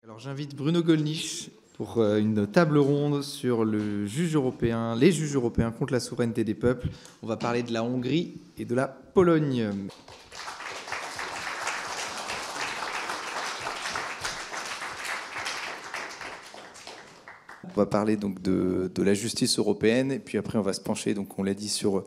Alors j'invite Bruno Gollnisch pour une table ronde sur les juges européens contre la souveraineté des peuples. On va parler de la Hongrie et de la Pologne. On va parler donc de la justice européenne et puis après on va se pencher, donc on l'a dit, sur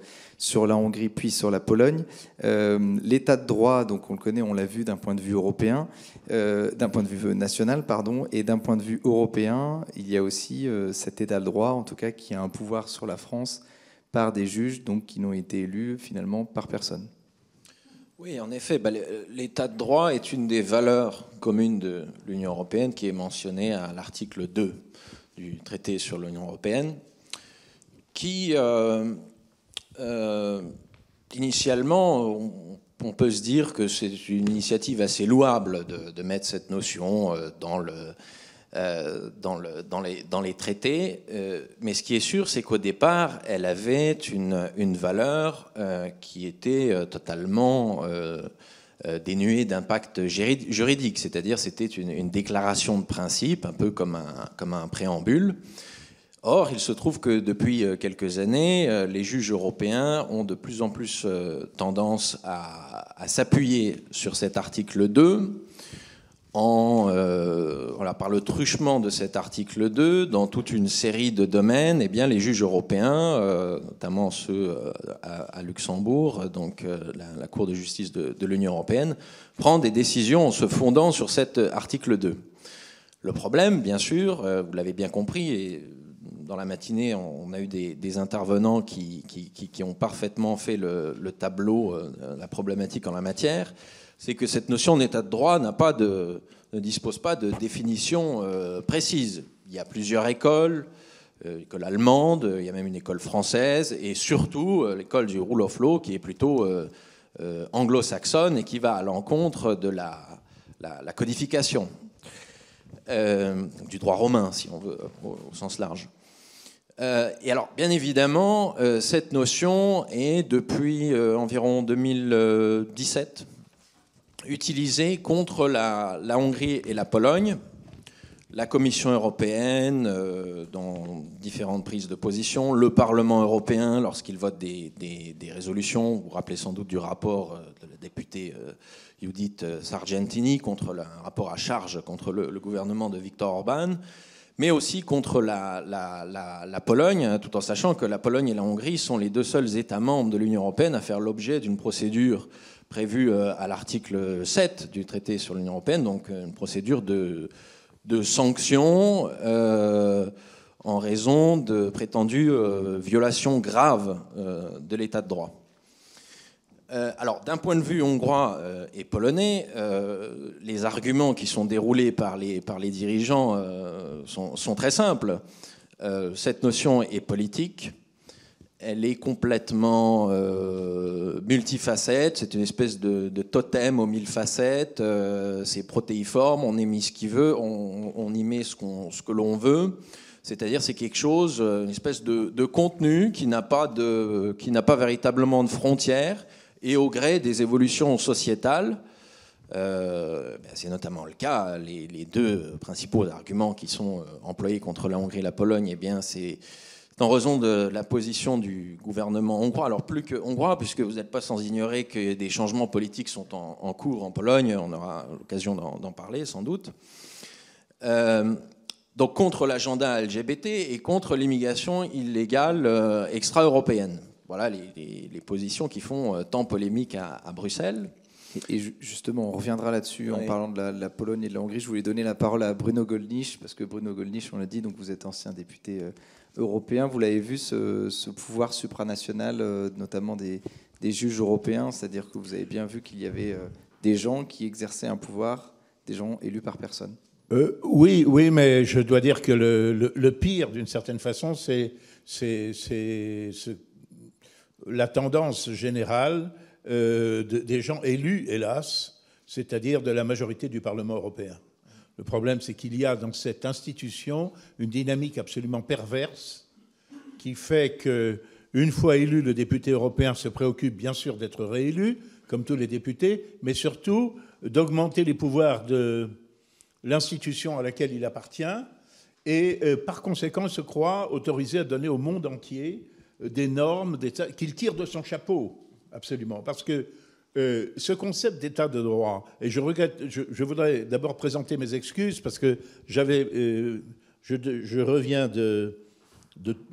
la Hongrie puis sur la Pologne. L'état de droit, donc on le connaît, on l'a vu d'un point de vue européen, d'un point de vue national, pardon, et d'un point de vue européen, il y a aussi cet état de droit, en tout cas, qui a un pouvoir sur la France par des juges, donc qui n'ont été élus finalement par personne. Oui, en effet, l'état de droit est une des valeurs communes de l'Union européenne qui est mentionnée à l'article 2 du traité sur l'Union européenne, qui, initialement, on peut se dire que c'est une initiative assez louable de mettre cette notion dans les traités, mais ce qui est sûr, c'est qu'au départ, elle avait une valeur qui était totalement dénuée d'impact juridique, c'est-à-dire c'était une déclaration de principe, un peu comme un préambule. Or, il se trouve que depuis quelques années, les juges européens ont de plus en plus tendance à s'appuyer sur cet article 2 par le truchement de cet article 2 dans toute une série de domaines. Eh bien, les juges européens, notamment ceux à Luxembourg, donc la Cour de justice de l'Union européenne, prend des décisions en se fondant sur cet article 2. Le problème, bien sûr, vous l'avez bien compris, et dans la matinée, on a eu des intervenants qui ont parfaitement fait le tableau, la problématique en la matière, c'est que cette notion d'état de droit ne dispose pas de définition précise. Il y a plusieurs écoles, l'école allemande, il y a même une école française, et surtout l'école du rule of law, qui est plutôt anglo-saxonne et qui va à l'encontre de la codification, du droit romain, si on veut, au sens large. Et alors, bien évidemment, cette notion est, depuis environ 2017, utilisée contre la Hongrie et la Pologne. La Commission européenne, dans différentes prises de position, le Parlement européen, lorsqu'il vote des résolutions, vous vous rappelez sans doute du rapport de la députée Judith Sargentini, un rapport à charge contre le gouvernement de Viktor Orban, mais aussi contre la Pologne, tout en sachant que la Pologne et la Hongrie sont les deux seuls États membres de l'Union européenne à faire l'objet d'une procédure prévue à l'article 7 du traité sur l'Union européenne, donc une procédure de sanctions en raison de prétendues violations graves de l'état de droit. Alors, d'un point de vue hongrois et polonais, les arguments qui sont déroulés par les dirigeants sont très simples. Cette notion est politique, elle est complètement multifacette, c'est une espèce de totem aux 1000 facettes, c'est protéiforme, on y met ce qu'il veut, on y met ce que l'on veut. C'est-à-dire c'est quelque chose, une espèce de contenu qui n'a pas véritablement de frontières, et au gré des évolutions sociétales. C'est notamment le cas, les deux principaux arguments qui sont employés contre la Hongrie et la Pologne, eh bien, c'est en raison de la position du gouvernement hongrois, alors plus que hongrois, puisque vous n'êtes pas sans ignorer que des changements politiques sont en cours en Pologne, on aura l'occasion d'en parler sans doute. Donc contre l'agenda LGBT et contre l'immigration illégale extra-européenne. Voilà les positions qui font tant polémique à Bruxelles. Et justement, on reviendra là-dessus en parlant de la Pologne et de la Hongrie. Je voulais donner la parole à Bruno Gollnisch, parce que Bruno Gollnisch, on l'a dit, donc vous êtes ancien député européen. Vous l'avez vu, ce pouvoir supranational, notamment des juges européens, c'est-à-dire que vous avez bien vu qu'il y avait des gens qui exerçaient un pouvoir, des gens élus par personne. Oui, mais je dois dire que le pire, d'une certaine façon, c'est la tendance générale des gens élus, hélas, c'est-à-dire de la majorité du Parlement européen. Le problème, c'est qu'il y a dans cette institution une dynamique absolument perverse qui fait qu'une fois élu, le député européen se préoccupe bien sûr d'être réélu, comme tous les députés, mais surtout d'augmenter les pouvoirs l'institution à laquelle il appartient et par conséquent se croit autorisé à donner au monde entier des normes qu'il tire de son chapeau, absolument. Parce que ce concept d'état de droit, et je voudrais d'abord présenter mes excuses parce que je reviens de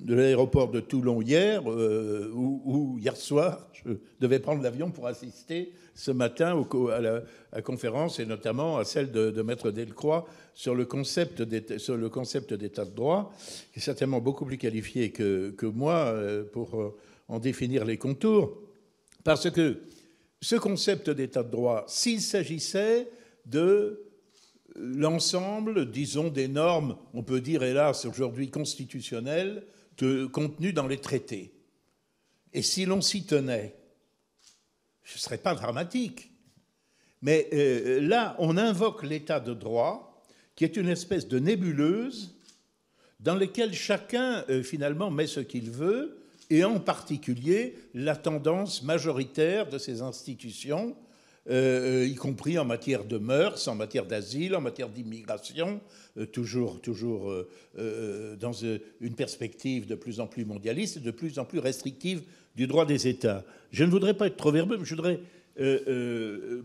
l'aéroport de Toulon hier, où hier soir, je devais prendre l'avion pour assister ce matin à la conférence, et notamment à celle de Maître Delcroix sur le concept d'état de droit, qui est certainement beaucoup plus qualifié que moi pour en définir les contours. Parce que ce concept d'état de droit, s'il s'agissait de l'ensemble, disons, des normes, on peut dire, hélas, aujourd'hui constitutionnelles, contenues dans les traités. Et si l'on s'y tenait, ce ne serait pas dramatique. Mais là, on invoque l'état de droit, qui est une espèce de nébuleuse dans laquelle chacun, finalement, met ce qu'il veut, et en particulier la tendance majoritaire de ces institutions, y compris en matière de mœurs, en matière d'asile, en matière d'immigration, toujours dans une perspective de plus en plus mondialiste et de plus en plus restrictive du droit des États. Je ne voudrais pas être trop verbeux, mais je voudrais,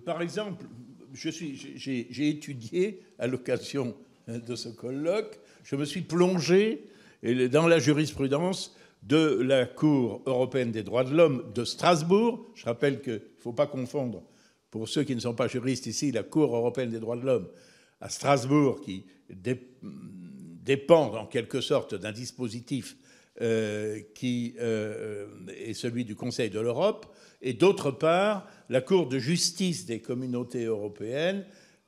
par exemple, j'ai étudié à l'occasion de ce colloque, je me suis plongé dans la jurisprudence de la Cour européenne des droits de l'homme de Strasbourg. Je rappelle qu'il ne faut pas confondre, pour ceux qui ne sont pas juristes ici, la Cour européenne des droits de l'homme à Strasbourg, qui dépend en quelque sorte d'un dispositif qui est celui du Conseil de l'Europe, et d'autre part, la Cour de justice des communautés européennes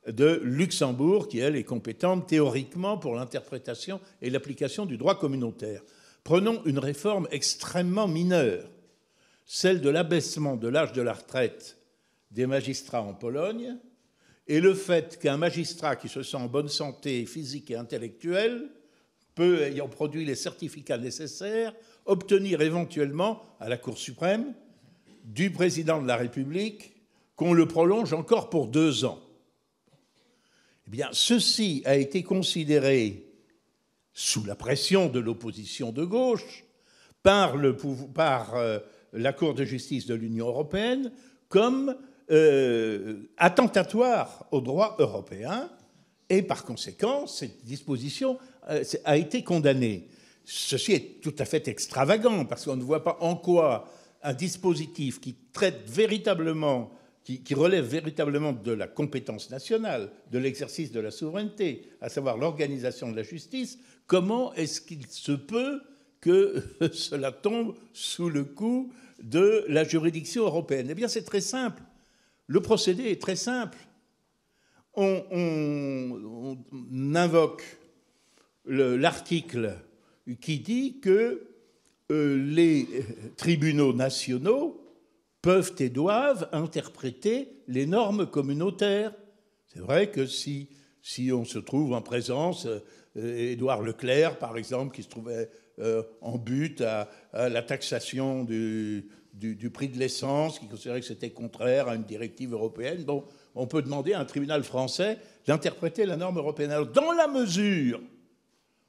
de Luxembourg, qui, elle, est compétente théoriquement pour l'interprétation et l'application du droit communautaire. Prenons une réforme extrêmement mineure, celle de l'abaissement de l'âge de la retraite des magistrats en Pologne, et le fait qu'un magistrat qui se sent en bonne santé physique et intellectuelle peut, ayant produit les certificats nécessaires, obtenir éventuellement à la Cour suprême du président de la République qu'on le prolonge encore pour 2 ans. Eh bien, ceci a été considéré sous la pression de l'opposition de gauche, par la Cour de justice de l'Union européenne, comme attentatoire au droit européen, et par conséquent, cette disposition a été condamnée. Ceci est tout à fait extravagant, parce qu'on ne voit pas en quoi un dispositif qui traite véritablement, qui relève véritablement de la compétence nationale, de l'exercice de la souveraineté, à savoir l'organisation de la justice, comment est-ce qu'il se peut que cela tombe sous le coup de la juridiction européenne? Eh bien, c'est très simple. Le procédé est très simple. On invoque l'article qui dit que les tribunaux nationaux peuvent et doivent interpréter les normes communautaires. C'est vrai que si on se trouve en présence Édouard Leclerc, par exemple, qui se trouvait en but à la taxation du prix de l'essence, qui considérait que c'était contraire à une directive européenne, bon, on peut demander à un tribunal français d'interpréter la norme européenne. Alors, dans la mesure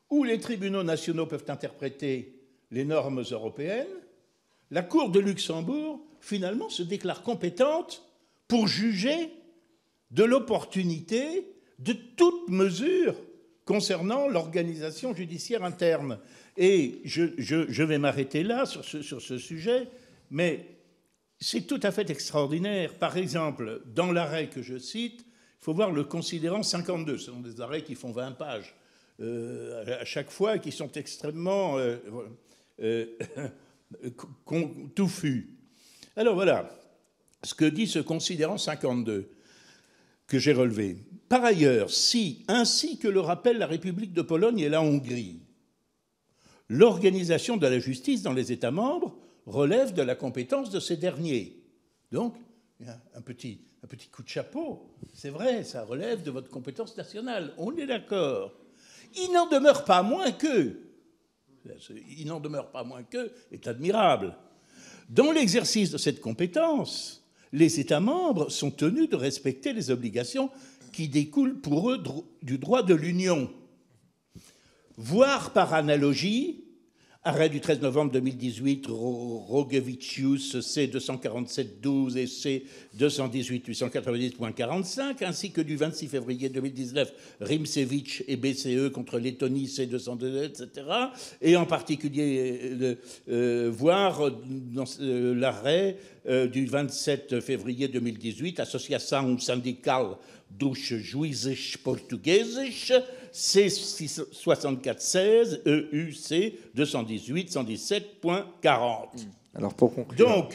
où les tribunaux nationaux peuvent interpréter les normes européennes, la Cour de Luxembourg, finalement, se déclare compétente pour juger de l'opportunité de toute mesure concernant l'organisation judiciaire interne. Et je vais m'arrêter là sur ce sujet, mais c'est tout à fait extraordinaire. Par exemple, dans l'arrêt que je cite, il faut voir le considérant 52. Ce sont des arrêts qui font 20 pages à chaque fois et qui sont extrêmement touffus. Alors voilà ce que dit ce considérant 52 que j'ai relevé. Par ailleurs, si, ainsi que le rappellent la République de Pologne et la Hongrie, l'organisation de la justice dans les États membres relève de la compétence de ces derniers. Donc, il y a un petit coup de chapeau. C'est vrai, ça relève de votre compétence nationale. On est d'accord. Il n'en demeure pas moins que, est admirable. Dans l'exercice de cette compétence, les États membres sont tenus de respecter les obligations qui découle pour eux du droit de l'Union. Voire par analogie, arrêt du 13 novembre 2018, Rogevicius C247-12 et C218-890.45, ainsi que du 26 février 2019, Rimsevich et BCE contre Lettonie C202, etc. Et en particulier, voir dans l'arrêt du 27 février 2018, Associação Sindical dos Juízes Portugueses, C6416, EUC 218-117.40. Alors pour conclure.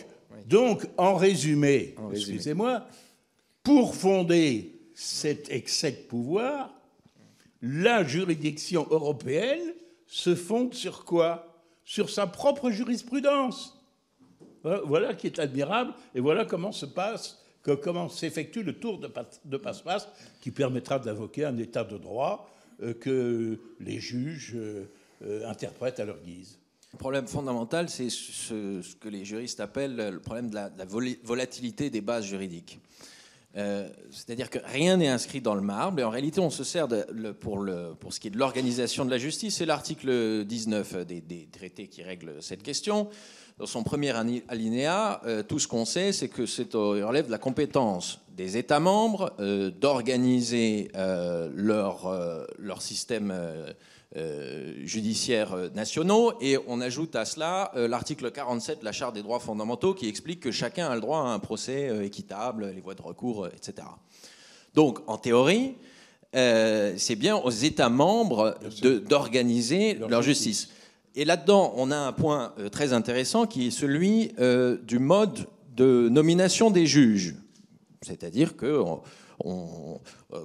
Donc, en résumé, excusez-moi, pour fonder cet excès de pouvoir, la juridiction européenne se fonde sur quoi? Sur sa propre jurisprudence. Voilà qui est admirable, et voilà comment s'effectue le tour de passe-passe qui permettra d'invoquer un état de droit que les juges interprètent à leur guise. Le problème fondamental, c'est ce que les juristes appellent le problème de la volatilité des bases juridiques. C'est-à-dire que rien n'est inscrit dans le marbre, et en réalité, on se sert pour ce qui est de l'organisation de la justice, c'est l'article 19 des traités qui règle cette question. Dans son premier alinéa, tout ce qu'on sait, c'est que il relève de la compétence des États membres d'organiser leur système judiciaires nationaux, et on ajoute à cela l'article 47 de la Charte des droits fondamentaux qui explique que chacun a le droit à un procès équitable, les voies de recours, etc. Donc, en théorie, c'est bien aux États membres d'organiser leur justice. Et là-dedans, on a un point très intéressant qui est celui du mode de nomination des juges. C'est-à-dire que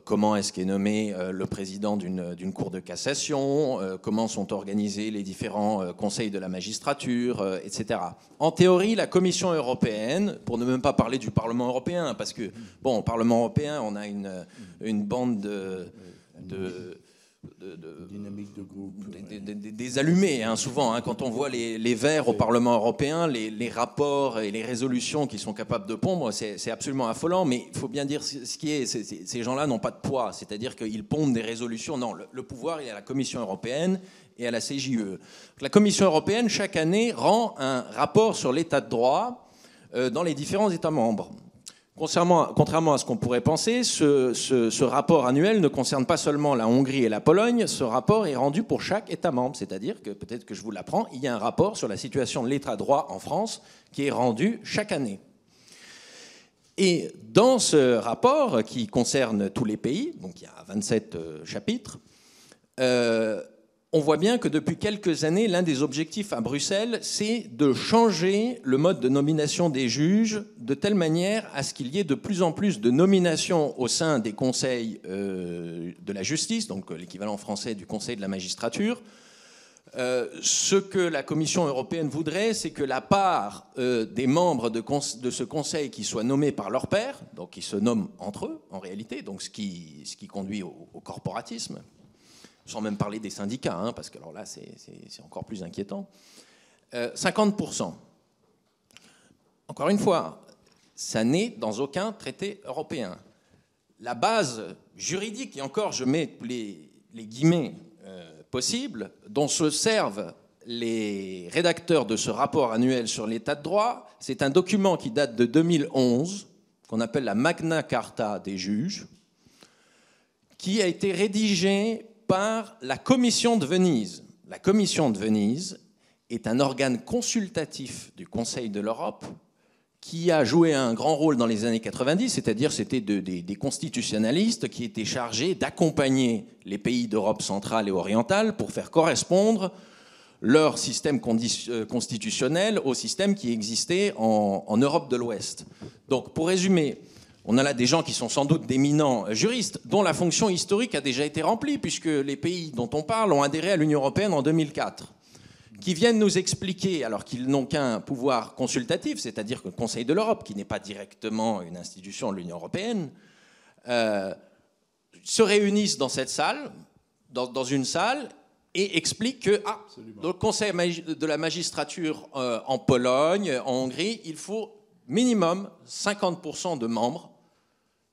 comment est-ce qu'est nommé le président d'une cour de cassation, comment sont organisés les différents conseils de la magistrature, etc. En théorie, la Commission européenne, pour ne même pas parler du Parlement européen, parce que, bon, au Parlement européen, on a une bande dynamique de groupe, des allumés, hein, souvent, hein, quand on voit les Verts au Parlement européen, les rapports et les résolutions qu'ils sont capables de pondre, c'est absolument affolant, mais il faut bien dire ce qui est, ces gens-là n'ont pas de poids, c'est-à-dire qu'ils pondent des résolutions. Non, le pouvoir, il est à la Commission européenne et à la CJUE. La Commission européenne, chaque année, rend un rapport sur l'état de droit dans les différents États membres. Contrairement à ce qu'on pourrait penser, ce rapport annuel ne concerne pas seulement la Hongrie et la Pologne, ce rapport est rendu pour chaque État membre. C'est-à-dire que, peut-être que je vous l'apprends, il y a un rapport sur la situation de l'état de droit en France qui est rendu chaque année. Et dans ce rapport qui concerne tous les pays, donc il y a 27 chapitres, on voit bien que depuis quelques années, l'un des objectifs à Bruxelles, c'est de changer le mode de nomination des juges de telle manière à ce qu'il y ait de plus en plus de nominations au sein des conseils de la justice, donc l'équivalent français du conseil de la magistrature. Ce que la Commission européenne voudrait, c'est que la part des membres de ce conseil qui soient nommés par leur pairs, donc qui se nomment entre eux en réalité, donc ce qui conduit au corporatisme, sans même parler des syndicats, hein, parce que alors là, c'est encore plus inquiétant. 50%. Encore une fois, ça n'est dans aucun traité européen. La base juridique, et encore, je mets les guillemets possibles, dont se servent les rédacteurs de ce rapport annuel sur l'état de droit, c'est un document qui date de 2011, qu'on appelle la Magna Carta des juges, qui a été rédigé par la Commission de Venise. La Commission de Venise est un organe consultatif du Conseil de l'Europe qui a joué un grand rôle dans les années 90, c'est-à-dire c'était des constitutionnalistes qui étaient chargés d'accompagner les pays d'Europe centrale et orientale pour faire correspondre leur système constitutionnel au système qui existait en Europe de l'Ouest. Donc, pour résumer, on a là des gens qui sont sans doute d'éminents juristes, dont la fonction historique a déjà été remplie, puisque les pays dont on parle ont adhéré à l'Union européenne en 2004, qui viennent nous expliquer, alors qu'ils n'ont qu'un pouvoir consultatif, c'est-à-dire que le Conseil de l'Europe, qui n'est pas directement une institution de l'Union européenne, se réunissent dans cette salle, dans une salle, et expliquent que dans le Conseil de la magistrature en Pologne, en Hongrie, il faut minimum 50% de membres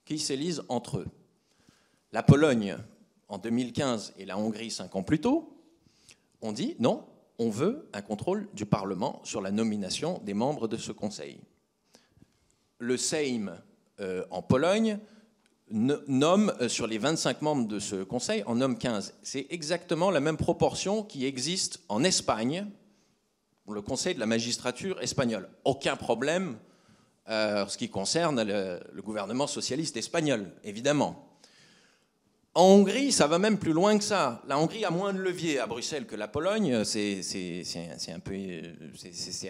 qui s'élisent entre eux. La Pologne, en 2015, et la Hongrie 5 ans plus tôt, ont dit non, on veut un contrôle du Parlement sur la nomination des membres de ce Conseil. Le Sejm en Pologne nomme, sur les 25 membres de ce Conseil, en nomme 15. C'est exactement la même proportion qui existe en Espagne, pour le Conseil de la magistrature espagnole. Aucun problème en ce qui concerne le gouvernement socialiste espagnol, évidemment. En Hongrie, ça va même plus loin que ça. La Hongrie a moins de leviers à Bruxelles que la Pologne, c'est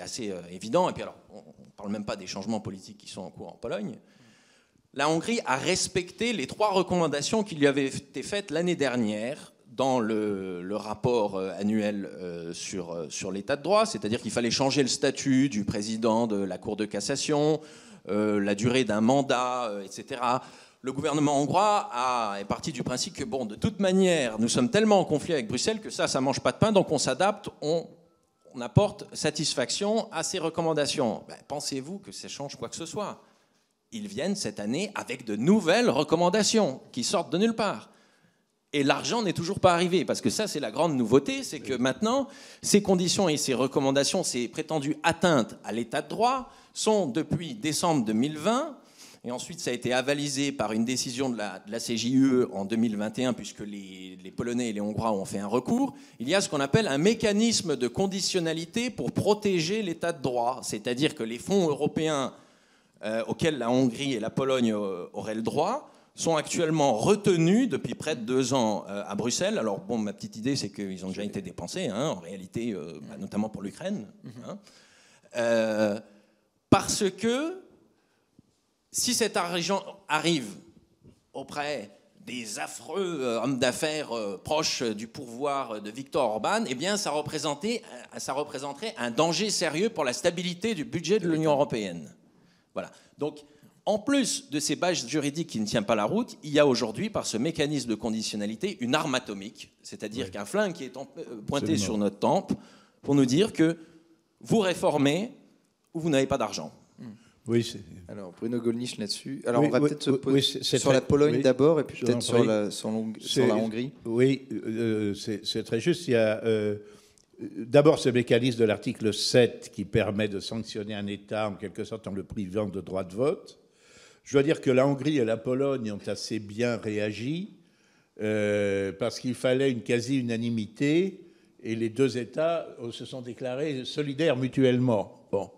assez évident. Et puis alors, on ne parle même pas des changements politiques qui sont en cours en Pologne. La Hongrie a respecté les 3 recommandations qui lui avaient été faites l'année dernière dans le rapport annuel sur l'état de droit, c'est-à-dire qu'il fallait changer le statut du président de la Cour de cassation, la durée d'un mandat, etc. Le gouvernement hongrois est parti du principe que, bon, de toute manière, nous sommes tellement en conflit avec Bruxelles que ça mange pas de pain, donc on s'adapte, on apporte satisfaction à ces recommandations. Ben, pensez-vous que ça change quoi que ce soit ? Ils viennent cette année avec de nouvelles recommandations qui sortent de nulle part. Et l'argent n'est toujours pas arrivé, parce que ça, c'est la grande nouveauté, c'est que maintenant, ces conditions et ces recommandations, ces prétendues atteintes à l'état de droit, sont depuis décembre 2020, et ensuite ça a été avalisé par une décision de la CJUE en 2021, puisque les Polonais et les Hongrois ont fait un recours. Il y a ce qu'on appelle un mécanisme de conditionnalité pour protéger l'état de droit, c'est-à-dire que les fonds européens auxquels la Hongrie et la Pologne auraient le droit sont actuellement retenus depuis près de 2 ans à Bruxelles. Alors, bon, ma petite idée, c'est qu'ils ont déjà été dépensés, hein, en réalité, notamment pour l'Ukraine. Hein. Parce que si cet argent arrive auprès des affreux hommes d'affaires proches du pouvoir de Viktor Orban, eh bien, ça représenterait un danger sérieux pour la stabilité du budget de l'Union européenne. Voilà. Donc, en plus de ces bases juridiques qui ne tiennent pas la route, il y a aujourd'hui, par ce mécanisme de conditionnalité, une arme atomique, c'est-à-dire qu'un flingue qui est pointé sur notre tempe pour nous dire que vous réformez ou vous n'avez pas d'argent. Oui, alors, Bruno Gollnisch là-dessus. Alors, on va peut-être se poser sur la Pologne d'abord, et puis peut-être sur la Hongrie. Oui, c'est très juste. Il y a d'abord ce mécanisme de l'article 7 qui permet de sanctionner un État, en quelque sorte en le privant de droit de vote. Je dois dire que la Hongrie et la Pologne ont assez bien réagi, parce qu'il fallait une quasi-unanimité, et les 2 États se sont déclarés solidaires mutuellement. Bon.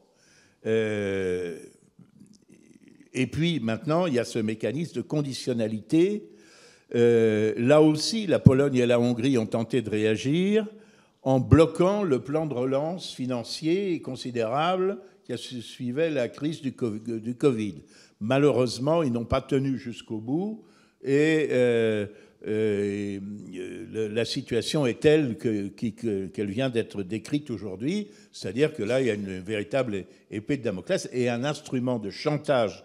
Et puis maintenant, il y a ce mécanisme de conditionnalité. Là aussi, la Pologne et la Hongrie ont tenté de réagir en bloquant le plan de relance financier considérable qui suivait la crise du Covid. Malheureusement, ils n'ont pas tenu jusqu'au bout et la situation est telle qu'elle vient d'être décrite aujourd'hui, c'est-à-dire que là, il y a une véritable épée de Damoclès et un instrument de chantage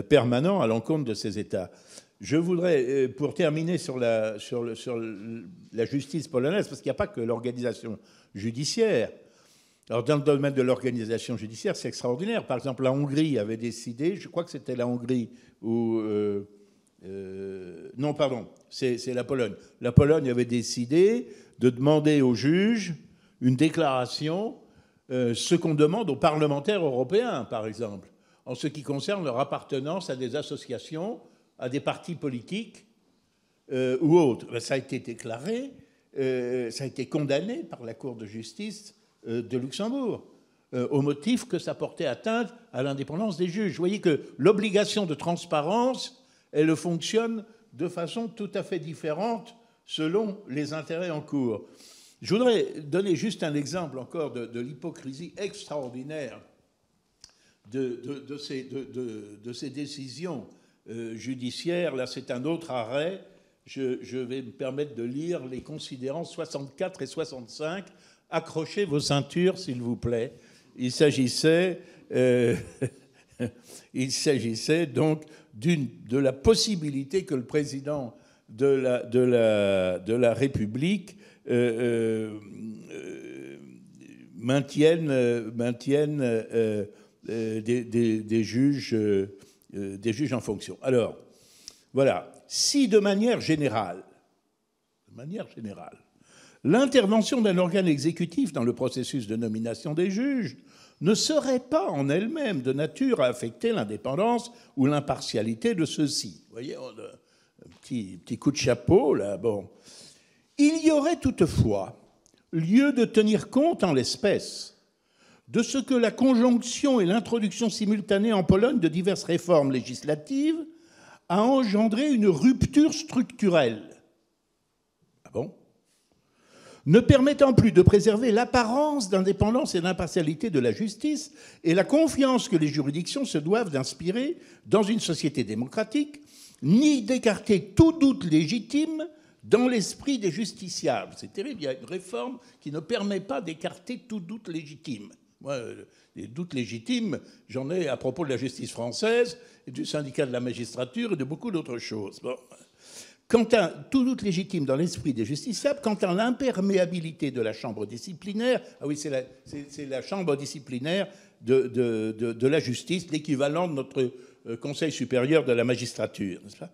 permanent à l'encontre de ces États. Je voudrais, pour terminer sur la justice polonaise, parce qu'il n'y a pas que l'organisation judiciaire. Alors, dans le domaine de l'organisation judiciaire, c'est extraordinaire. Par exemple, la Hongrie avait décidé, je crois que c'était la Hongrie, ou... non, pardon, c'est la Pologne. La Pologne avait décidé de demander aux juges une déclaration, ce qu'on demande aux parlementaires européens, par exemple, en ce qui concerne leur appartenance à des associations, à des partis politiques ou autres. Ça a été déclaré, ça a été condamné par la Cour de justice de Luxembourg, au motif que ça portait atteinte à l'indépendance des juges. Vous voyez que l'obligation de transparence, elle fonctionne de façon tout à fait différente selon les intérêts en cours. Je voudrais donner juste un exemple encore de l'hypocrisie extraordinaire de ces décisions judiciaires. Là, c'est un autre arrêt. Je vais me permettre de lire les considérants 64 et 65. Accrochez vos ceintures, s'il vous plaît. Il s'agissait donc de la possibilité que le président de la République maintienne des juges en fonction. Alors, voilà. si de manière générale, l'intervention d'un organe exécutif dans le processus de nomination des juges ne serait pas en elle-même de nature à affecter l'indépendance ou l'impartialité de ceux-ci. Vous voyez, un petit coup de chapeau, là, bon. Il y aurait toutefois lieu de tenir compte en l'espèce de ce que la conjonction et l'introduction simultanée en Pologne de diverses réformes législatives a engendré une rupture structurelle. Ah bon ? Ne permettant plus de préserver l'apparence d'indépendance et d'impartialité de la justice et la confiance que les juridictions se doivent d'inspirer dans une société démocratique, ni d'écarter tout doute légitime dans l'esprit des justiciables. C'est terrible, il y a une réforme qui ne permet pas d'écarter tout doute légitime. Moi, les doutes légitimes, j'en ai à propos de la justice française, et du syndicat de la magistrature et de beaucoup d'autres choses. Bon. Quant à tout doute légitime dans l'esprit des justiciables, quant à l'imperméabilité de la chambre disciplinaire, ah oui, c'est la chambre disciplinaire de la justice, l'équivalent de notre Conseil supérieur de la magistrature, n'est-ce pas,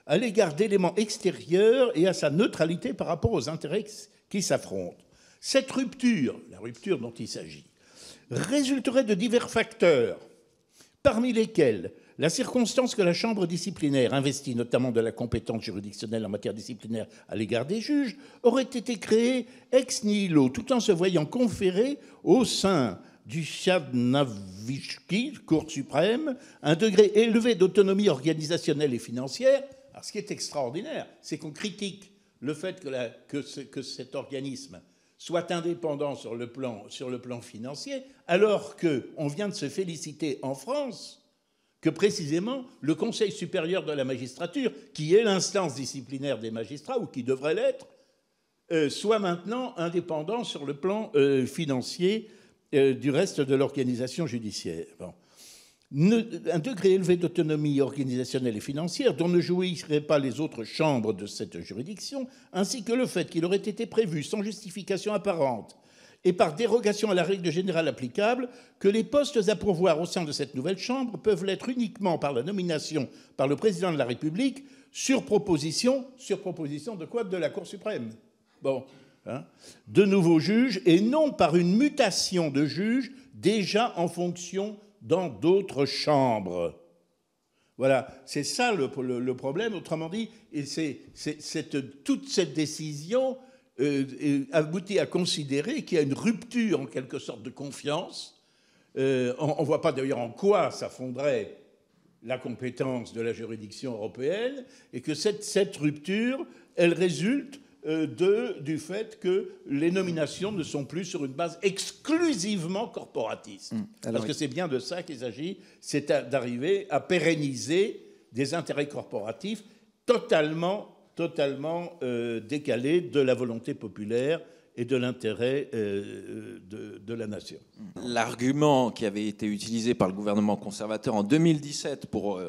à l'égard d'éléments extérieurs et à sa neutralité par rapport aux intérêts qui s'affrontent. Cette rupture, la rupture dont il s'agit, résulterait de divers facteurs, parmi lesquels la circonstance que la chambre disciplinaire, investie notamment de la compétence juridictionnelle en matière disciplinaire à l'égard des juges, aurait été créée ex nihilo, tout en se voyant conférer au sein du Siadnavicki, Cour suprême, un degré élevé d'autonomie organisationnelle et financière. Alors, ce qui est extraordinaire, c'est qu'on critique le fait que cet organisme soit indépendant sur le plan financier, alors qu'on vient de se féliciter en France que précisément le Conseil supérieur de la magistrature, qui est l'instance disciplinaire des magistrats, ou qui devrait l'être, soit maintenant indépendant sur le plan financier du reste de l'organisation judiciaire. Bon. Un degré élevé d'autonomie organisationnelle et financière dont ne jouiraient pas les autres chambres de cette juridiction, ainsi que le fait qu'il aurait été prévu sans justification apparente et par dérogation à la règle générale applicable, que les postes à pourvoir au sein de cette nouvelle chambre peuvent l'être uniquement par la nomination par le président de la République sur proposition de quoi ? De la Cour suprême. Bon, hein, de nouveaux juges, et non par une mutation de juges déjà en fonction dans d'autres chambres. Voilà, c'est ça le problème. Autrement dit, et toute cette décision aboutit à considérer qu'il y a une rupture, en quelque sorte, de confiance. On ne voit pas d'ailleurs en quoi ça fonderait la compétence de la juridiction européenne, et que cette rupture, elle résulte du fait que les nominations ne sont plus sur une base exclusivement corporatiste. Parce que c'est bien de ça qu'il s'agit, c'est d'arriver à pérenniser des intérêts corporatifs totalement décalés de la volonté populaire et de l'intérêt de la nation. L'argument qui avait été utilisé par le gouvernement conservateur en 2017 pour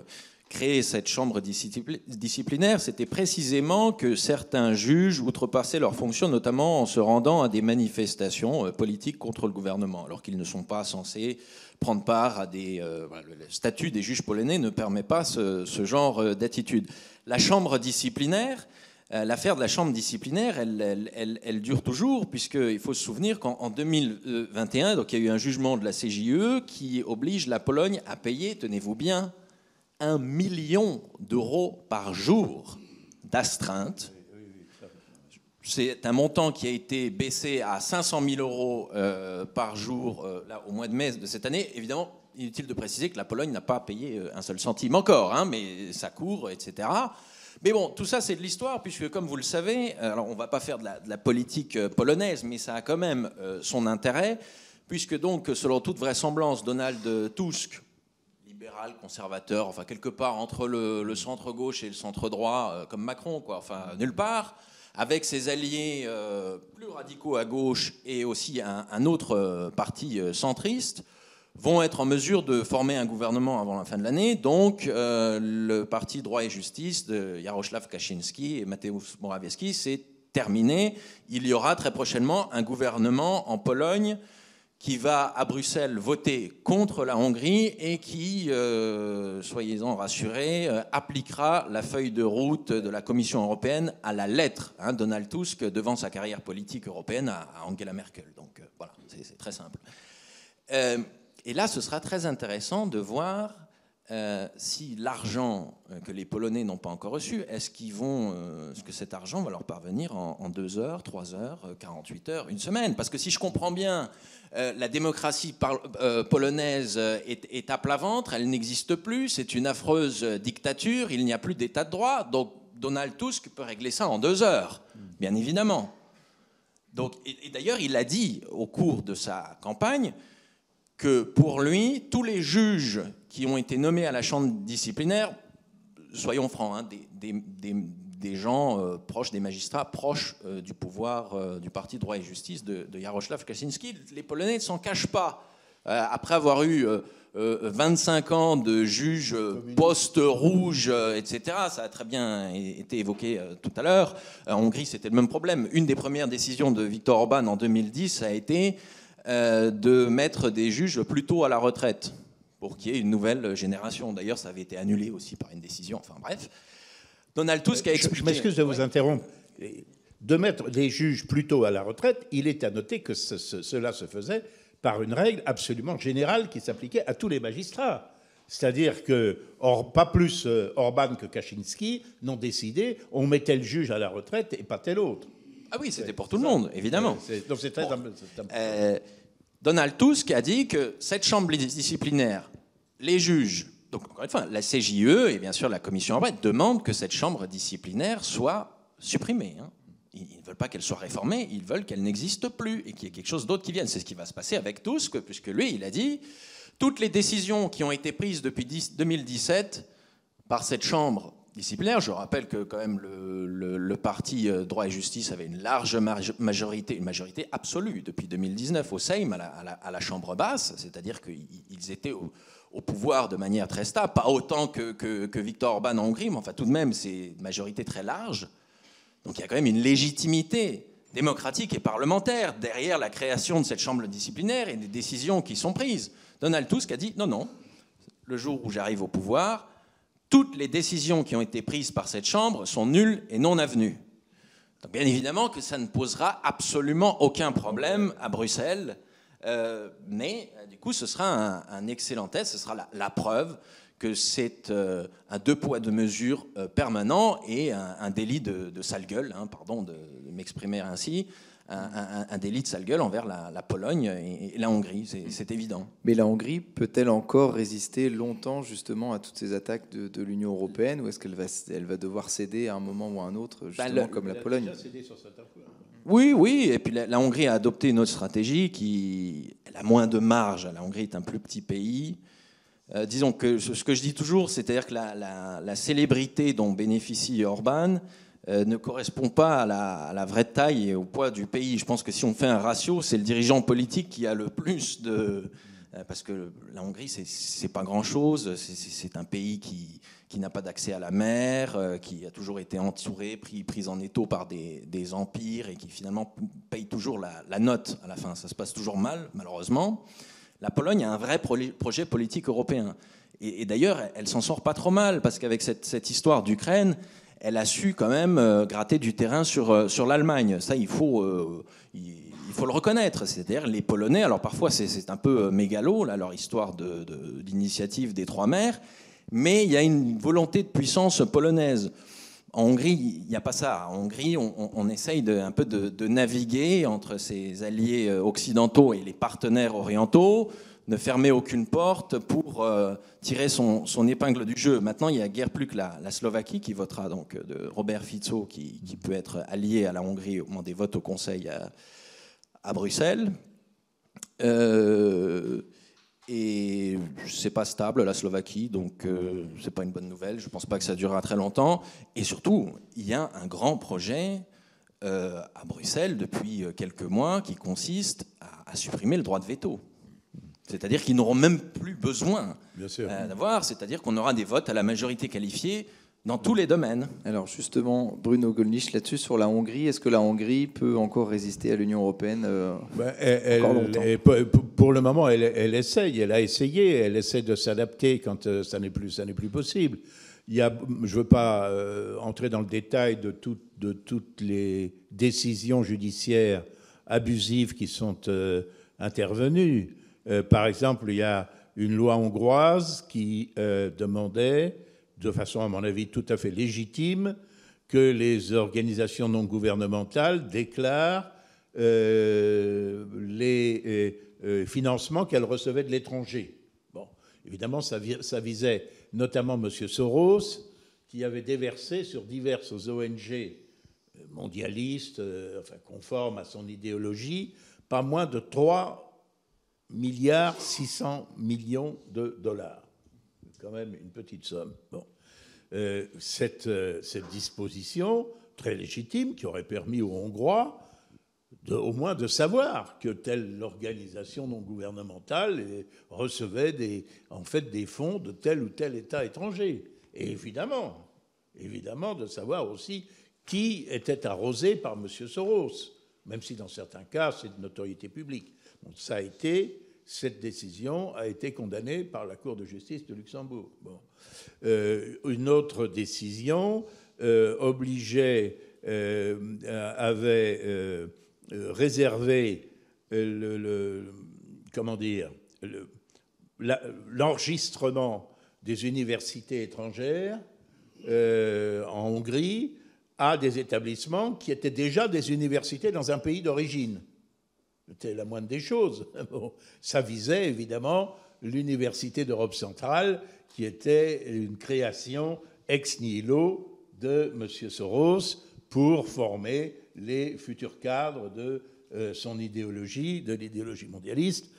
créer cette chambre disciplinaire, c'était précisément que certains juges outrepassaient leurs fonctions, notamment en se rendant à des manifestations politiques contre le gouvernement, alors qu'ils ne sont pas censés prendre part à des... le statut des juges polonais ne permet pas ce genre d'attitude. La chambre disciplinaire, l'affaire de la chambre disciplinaire, elle dure toujours, puisqu'il faut se souvenir qu'en 2021, donc il y a eu un jugement de la CJUE qui oblige la Pologne à payer, tenez-vous bien, 1 million d'euros par jour d'astreinte. C'est un montant qui a été baissé à 500 000 euros par jour là, au mois de mai de cette année. Évidemment, inutile de préciser que la Pologne n'a pas payé un seul centime encore, hein, mais ça court, etc. Mais bon, tout ça, c'est de l'histoire, puisque, comme vous le savez, alors on ne va pas faire de la politique polonaise, mais ça a quand même son intérêt, puisque donc, selon toute vraisemblance, Donald Tusk, libéral, conservateur, enfin quelque part entre le centre-gauche et le centre-droit, comme Macron, quoi, enfin nulle part, avec ses alliés plus radicaux à gauche et aussi un autre parti centriste, vont être en mesure de former un gouvernement avant la fin de l'année. Donc le parti Droit et Justice de Jarosław Kaczyński et Mateusz Morawiecki, c'est terminé. Il y aura très prochainement un gouvernement en Pologne qui va à Bruxelles voter contre la Hongrie et qui, soyez-en rassurés, appliquera la feuille de route de la Commission européenne à la lettre. Donald Tusk devant sa carrière politique européenne à Angela Merkel. Donc voilà, c'est très simple. Et là, ce sera très intéressant de voir si l'argent que les Polonais n'ont pas encore reçu, est-ce que cet argent va leur parvenir en 2 heures, 3 heures, 48 heures, une semaine? Parce que si je comprends bien, la démocratie polonaise est à plat ventre, elle n'existe plus, c'est une affreuse dictature, il n'y a plus d'état de droit, donc Donald Tusk peut régler ça en 2 heures, bien évidemment. Donc, et d'ailleurs, il a dit au cours de sa campagne que pour lui, tous les juges qui ont été nommés à la chambre disciplinaire, soyons francs, des gens proches des magistrats, proches du pouvoir du parti Droit et Justice de Jarosław Kaczyński, les Polonais ne s'en cachent pas. Après avoir eu 25 ans de juges post-rouges, etc., ça a très bien été évoqué tout à l'heure. En Hongrie, c'était le même problème. Une des premières décisions de Viktor Orban en 2010 a été de mettre des juges plutôt à la retraite pour qu'il y ait une nouvelle génération. D'ailleurs, ça avait été annulé aussi par une décision. Enfin bref, Donald Tusk a expliqué... Je m'excuse de vous interrompre. De mettre des juges plutôt à la retraite, il est à noter que cela se faisait par une règle absolument générale qui s'appliquait à tous les magistrats. C'est-à-dire que, pas plus Orban que Kaczynski n'ont décidé, on mettait le juge à la retraite et pas tel autre. Ah oui, c'était pour tout le monde, évidemment. Donc c'est très... Donald Tusk a dit que cette chambre disciplinaire, les juges, donc encore une fois, la CJE et bien sûr la Commission européenne demandent que cette chambre disciplinaire soit supprimée. Ils ne veulent pas qu'elle soit réformée, ils veulent qu'elle n'existe plus et qu'il y ait quelque chose d'autre qui vienne. C'est ce qui va se passer avec Tusk, puisque lui, il a dit toutes les décisions qui ont été prises depuis 2017 par cette chambre disciplinaire. Je rappelle que quand même le parti Droit et Justice avait une large majorité, une majorité absolue depuis 2019 au Sejm, à la Chambre basse, c'est-à-dire qu'ils étaient au pouvoir de manière très stable, pas autant que Viktor Orban en Hongrie, mais enfin tout de même c'est une majorité très large. Donc il y a quand même une légitimité démocratique et parlementaire derrière la création de cette chambre disciplinaire et des décisions qui sont prises. Donald Tusk a dit non, le jour où j'arrive au pouvoir, toutes les décisions qui ont été prises par cette Chambre sont nulles et non avenues. Donc bien évidemment que ça ne posera absolument aucun problème à Bruxelles, mais du coup ce sera un excellent test, ce sera la preuve que c'est un 2 poids 2 mesures permanent et un délit de sale gueule, pardon de m'exprimer ainsi, un délit de sale gueule envers la Pologne et la Hongrie, c'est évident. Mais la Hongrie peut-elle encore résister longtemps justement à toutes ces attaques de l'Union européenne, ou est-ce qu'elle va devoir céder à un moment ou à un autre, justement comme la Pologne? Oui, et puis la Hongrie a adopté une autre stratégie qui elle a moins de marge. La Hongrie est un plus petit pays. Disons que ce que je dis toujours, c'est-à-dire que la célébrité dont bénéficie Orban ne correspond pas à la vraie taille et au poids du pays. Je pense que si on fait un ratio, c'est le dirigeant politique qui a le plus de... Parce que la Hongrie, c'est pas grand-chose. C'est un pays qui n'a pas d'accès à la mer, qui a toujours été entouré, pris en étau par des empires et qui finalement paye toujours la note à la fin. Ça se passe toujours mal, malheureusement. La Pologne a un vrai projet politique européen. Et d'ailleurs, elle s'en sort pas trop mal, parce qu'avec cette histoire d'Ukraine, elle a su quand même gratter du terrain sur l'Allemagne. Ça, il faut le reconnaître. C'est-à-dire les Polonais, alors parfois c'est un peu mégalo, là, leur histoire d'initiative des 3 mers, mais il y a une volonté de puissance polonaise. En Hongrie, il n'y a pas ça. En Hongrie, on essaye un peu de naviguer entre ses alliés occidentaux et les partenaires orientaux, ne fermer aucune porte pour tirer son épingle du jeu. Maintenant, il n'y a guère plus que la Slovaquie qui votera, donc de Robert Fico, qui peut être allié à la Hongrie au moment des votes au Conseil à Bruxelles. Et c'est pas stable, la Slovaquie, donc c'est pas une bonne nouvelle. Je pense pas que ça durera très longtemps. Et surtout, il y a un grand projet à Bruxelles depuis quelques mois qui consiste à supprimer le droit de veto. C'est-à-dire qu'ils n'auront même plus besoin d'avoir, c'est-à-dire qu'on aura des votes à la majorité qualifiée dans tous les domaines. Alors justement, Bruno Gollnisch, là-dessus, sur la Hongrie, est-ce que la Hongrie peut encore résister à l'Union européenne encore longtemps? Pour le moment, elle essaye, elle a essayé, elle essaie de s'adapter quand ça n'est plus possible. Je ne veux pas entrer dans le détail de toutes les décisions judiciaires abusives qui sont intervenues. Par exemple, il y a une loi hongroise qui demandait, de façon à mon avis tout à fait légitime, que les organisations non gouvernementales déclarent les financements qu'elles recevaient de l'étranger. Bon, évidemment, ça visait notamment M. Soros, qui avait déversé sur diverses ONG mondialistes, conformes à son idéologie, pas moins de 3,6 milliards $. Quand même une petite somme. Bon. Cette disposition, très légitime, qui aurait permis aux Hongrois au moins de savoir que telle organisation non gouvernementale recevait des fonds de tel ou tel État étranger. Et évidemment de savoir aussi qui était arrosé par M. Soros, même si dans certains cas c'est de notoriété publique. Donc cette décision a été condamnée par la Cour de justice de Luxembourg. Bon. Une autre décision avait réservé l'enregistrement des universités étrangères en Hongrie à des établissements qui étaient déjà des universités dans un pays d'origine. C'était la moindre des choses. Bon, ça visait évidemment l'Université d'Europe centrale, qui était une création ex nihilo de M. Soros pour former les futurs cadres de son idéologie, de l'idéologie mondialiste.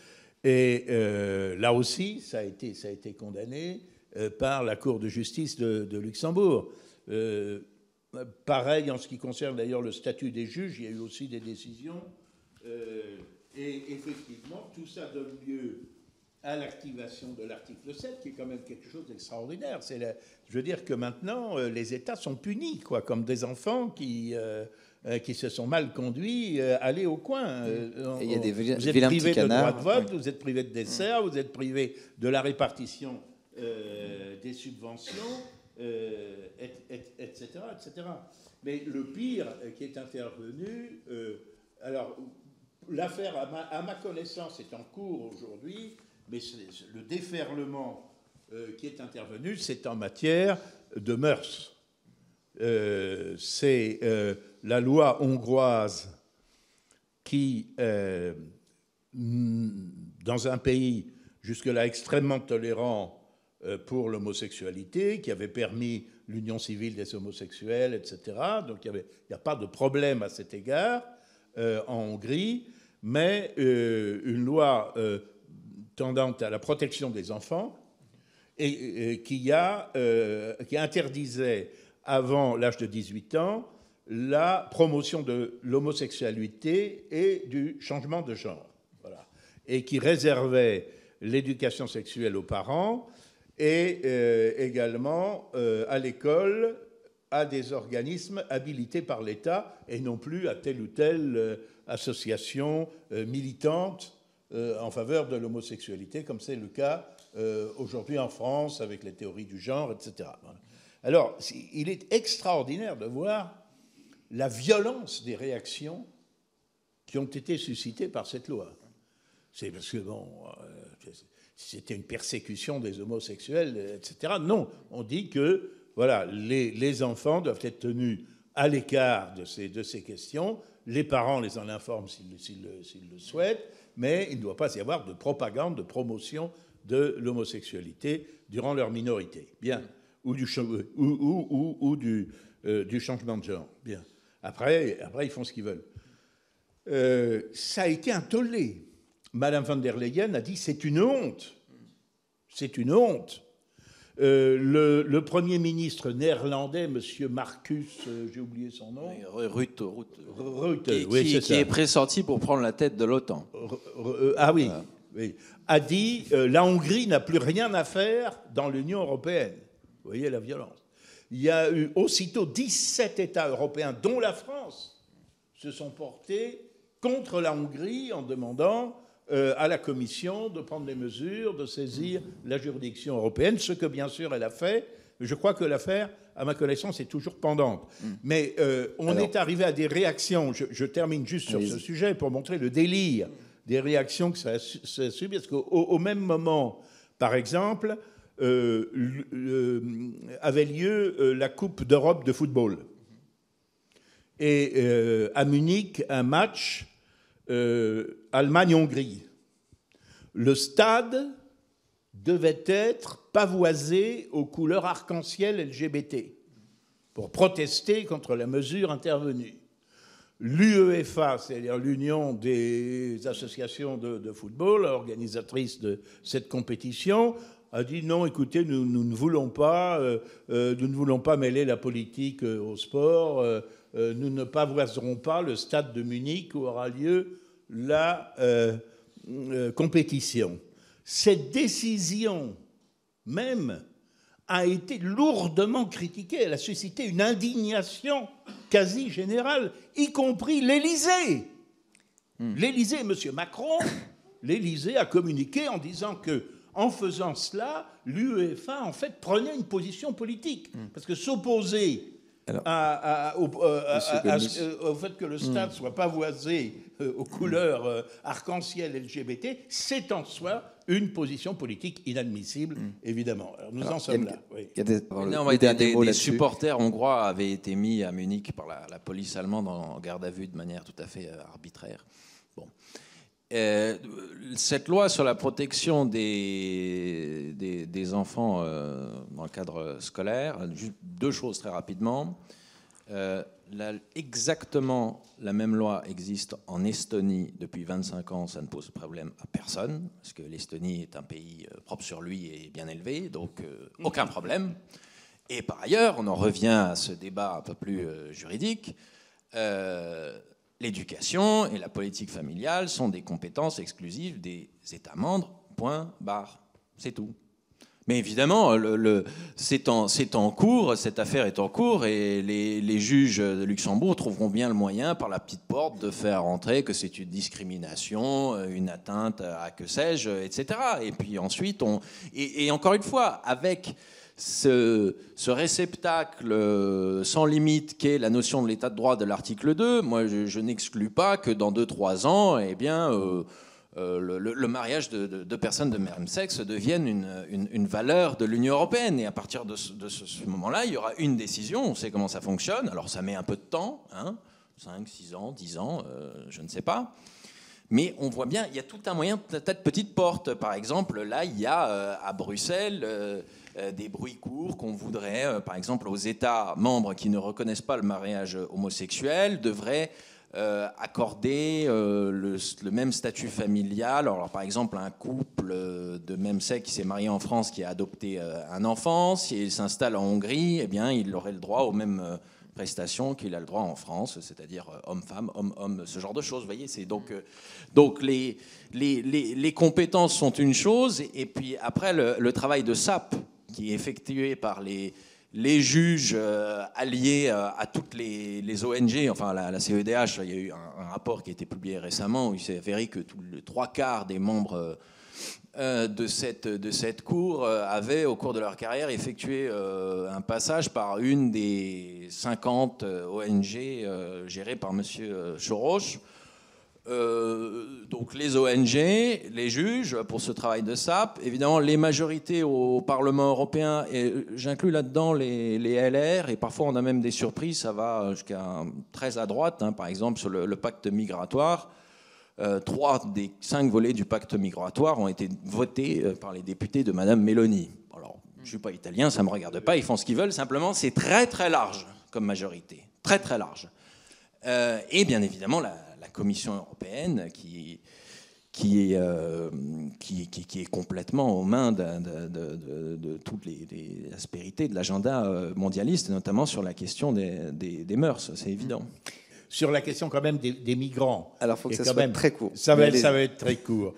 Et là aussi, ça a été condamné par la Cour de justice de Luxembourg. Pareil en ce qui concerne d'ailleurs le statut des juges, il y a eu aussi des décisions. Et effectivement, tout ça donne lieu à l'activation de l'article 7, qui est quand même quelque chose d'extraordinaire. Je veux dire que maintenant, les États sont punis, comme des enfants qui se sont mal conduits, aller au coin. Il y a des vous êtes vilains privé petits de droit canards. de vote, vous êtes privé de dessert, vous êtes privé de la répartition des subventions, etc., etc. Mais le pire qui est intervenu... alors, l'affaire, à ma connaissance, est en cours aujourd'hui, mais le déferlement qui est intervenu, c'est en matière de mœurs. C'est la loi hongroise qui, dans un pays jusque-là extrêmement tolérant pour l'homosexualité, qui avait permis l'union civile des homosexuels, etc., donc il n'y a pas de problème à cet égard en Hongrie, mais une loi tendant à la protection des enfants et qui interdisait avant l'âge de 18 ans la promotion de l'homosexualité et du changement de genre. Voilà. Et qui réservait l'éducation sexuelle aux parents et également à l'école à des organismes habilités par l'État et non plus à telle ou telle association militante en faveur de l'homosexualité, comme c'est le cas aujourd'hui en France avec les théories du genre, etc. Alors, il est extraordinaire de voir la violence des réactions qui ont été suscitées par cette loi. C'est parce que, c'était une persécution des homosexuels, etc. Non, on dit que voilà, les enfants doivent être tenus à l'écart de ces questions. Les parents les en informent s'ils le souhaitent, mais il ne doit pas y avoir de propagande, de promotion de l'homosexualité durant leur minorité. Bien. Ou du changement de genre. Bien. Après, ils font ce qu'ils veulent. Ça a été un tollé. Madame von der Leyen a dit c'est une honte. C'est une honte. Le Premier ministre néerlandais, M. Marcus, j'ai oublié son nom. Rutte, qui est pressenti pour prendre la tête de l'OTAN. Oui, oui. A dit la Hongrie n'a plus rien à faire dans l'Union européenne. Vous voyez la violence. Il y a eu aussitôt 17 États européens, dont la France, se sont portés contre la Hongrie en demandant à la Commission de prendre des mesures, de saisir la juridiction européenne, ce que bien sûr elle a fait. Je crois que l'affaire, à ma connaissance, est toujours pendante. Mais on est arrivé à des réactions. Je termine juste sur ce sujet pour montrer le délire des réactions que ça a subi. Parce qu'au même moment, par exemple, avait lieu la Coupe d'Europe de football. Et à Munich, un match Allemagne-Hongrie. Le stade devait être pavoisé aux couleurs arc-en-ciel LGBT pour protester contre la mesure intervenue. L'UEFA, c'est-à-dire l'Union des associations de football, organisatrice de cette compétition, a dit non, écoutez, nous ne voulons pas mêler la politique au sport, nous ne pavoiserons pas le stade de Munich où aura lieu la compétition. Cette décision même a été lourdement critiquée. Elle a suscité une indignation quasi générale, y compris l'Élysée. L'Élysée, M. Macron, l'Élysée a communiqué en disant que, en faisant cela, l'UEFA, en fait, prenait une position politique. Parce que s'opposer au fait que le stade soit pavoisé aux couleurs arc-en-ciel LGBT, c'est en soi une position politique inadmissible, évidemment. Alors, nous en sommes là. Oui. Des supporters hongrois avaient été mis à Munich par la police allemande en garde à vue de manière tout à fait arbitraire. Bon. Cette loi sur la protection des enfants dans le cadre scolaire, juste deux choses très rapidement. Exactement la même loi existe en Estonie depuis 25 ans, ça ne pose problème à personne, parce que l'Estonie est un pays propre sur lui et bien élevé, donc aucun problème. Et par ailleurs, on en revient à ce débat un peu plus juridique, l'éducation et la politique familiale sont des compétences exclusives des États membres, point, barre, c'est tout. Mais évidemment, c'est en cours, cette affaire est en cours, et les juges de Luxembourg trouveront bien le moyen, par la petite porte, de faire entrer que c'est une discrimination, une atteinte à que sais-je, etc. Et puis ensuite, et encore une fois, avec ce réceptacle sans limite qu'est la notion de l'état de droit de l'article 2, moi je n'exclus pas que dans 2-3 ans, eh bien, le mariage de personnes de même sexe devienne une valeur de l'Union européenne. Et à partir de ce moment-là, il y aura une décision, on sait comment ça fonctionne. Alors ça met un peu de temps, 5, 6 ans, 10 ans, je ne sais pas. Mais on voit bien, il y a tout un moyen, de petites portes. Par exemple, là, il y a à Bruxelles des bruits courts qu'on voudrait, par exemple, aux États membres qui ne reconnaissent pas le mariage homosexuel, devraient accorder le même statut familial. Alors, par exemple, un couple de même sexe qui s'est marié en France, qui a adopté un enfant, s'il s'installe en Hongrie, eh bien, il aurait le droit aux mêmes prestations qu'il a le droit en France, c'est-à-dire homme-femme, homme-homme, ce genre de choses. Vous voyez, c'est donc les compétences sont une chose, et puis après, le travail de SAP, qui est effectué par les juges alliés à toutes les ONG, enfin la CEDH, il y a eu un rapport qui a été publié récemment où il s'est avéré que les 3/4 des membres de cette cour avaient, au cours de leur carrière, effectué un passage par une des 50 ONG gérées par M. Soros. Donc les ONG, les juges pour ce travail de SAP, évidemment les majorités au Parlement européen, et j'inclus là-dedans les LR, et parfois on a même des surprises, ça va jusqu'à très à droite, par exemple sur le pacte migratoire. 3 des 5 volets du pacte migratoire ont été votés par les députés de Madame Meloni. Alors, je ne suis pas italien, ça ne me regarde pas, ils font ce qu'ils veulent, simplement c'est très très large comme majorité, très très large. Et bien évidemment la Commission européenne qui est complètement aux mains de toutes les aspérités de l'agenda mondialiste, notamment sur la question des mœurs, c'est évident. Sur la question quand même des migrants. Alors il faut que ça soit très court. Ça va être très court.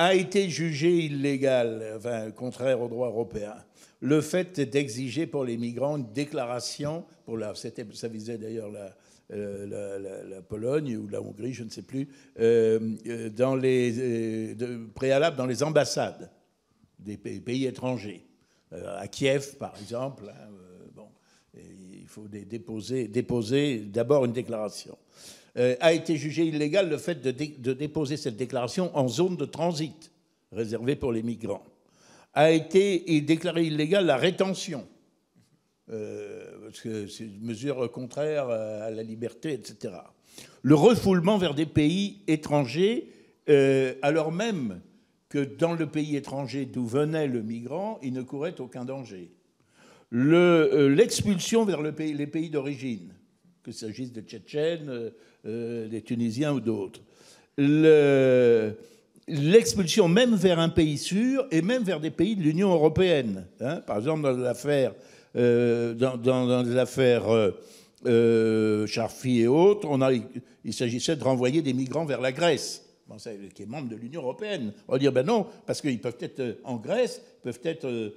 a été jugé illégal, enfin contraire au droit européen, le fait d'exiger pour les migrants une déclaration, ça visait d'ailleurs la Pologne ou la Hongrie, je ne sais plus, préalable dans les ambassades des pays étrangers. À Kiev, par exemple, il faut déposer d'abord une déclaration. A été jugé illégal le fait de déposer cette déclaration en zone de transit, réservée pour les migrants. A été déclaré illégal la rétention, parce que c'est une mesure contraire à la liberté, etc. Le refoulement vers des pays étrangers, alors même que dans le pays étranger d'où venait le migrant, il ne courait aucun danger. L'expulsion vers les pays d'origine, qu'il s'agisse des Tchétchènes, des Tunisiens ou d'autres. L'expulsion même vers un pays sûr et même vers des pays de l'Union européenne. Hein. Par exemple, dans l'affaire Charfi et autres, il s'agissait de renvoyer des migrants vers la Grèce, qui est membre de l'Union européenne. On va dire, ben non, parce qu'ils peuvent être en Grèce, peuvent être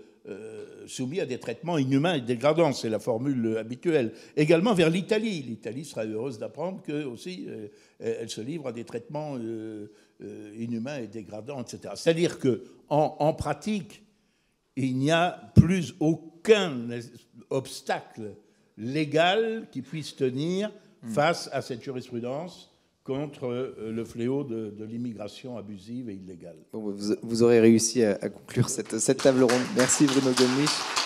soumis à des traitements inhumains et dégradants, c'est la formule habituelle. Également vers l'Italie. L'Italie sera heureuse d'apprendre qu'elle aussi, elle se livre à des traitements inhumains et dégradants, etc. C'est-à-dire qu'en pratique, il n'y a plus aucun obstacle légal qui puisse tenir face à cette jurisprudence contre le fléau de l'immigration abusive et illégale. Bon, vous aurez réussi à conclure cette table ronde. Merci Bruno Gollnisch.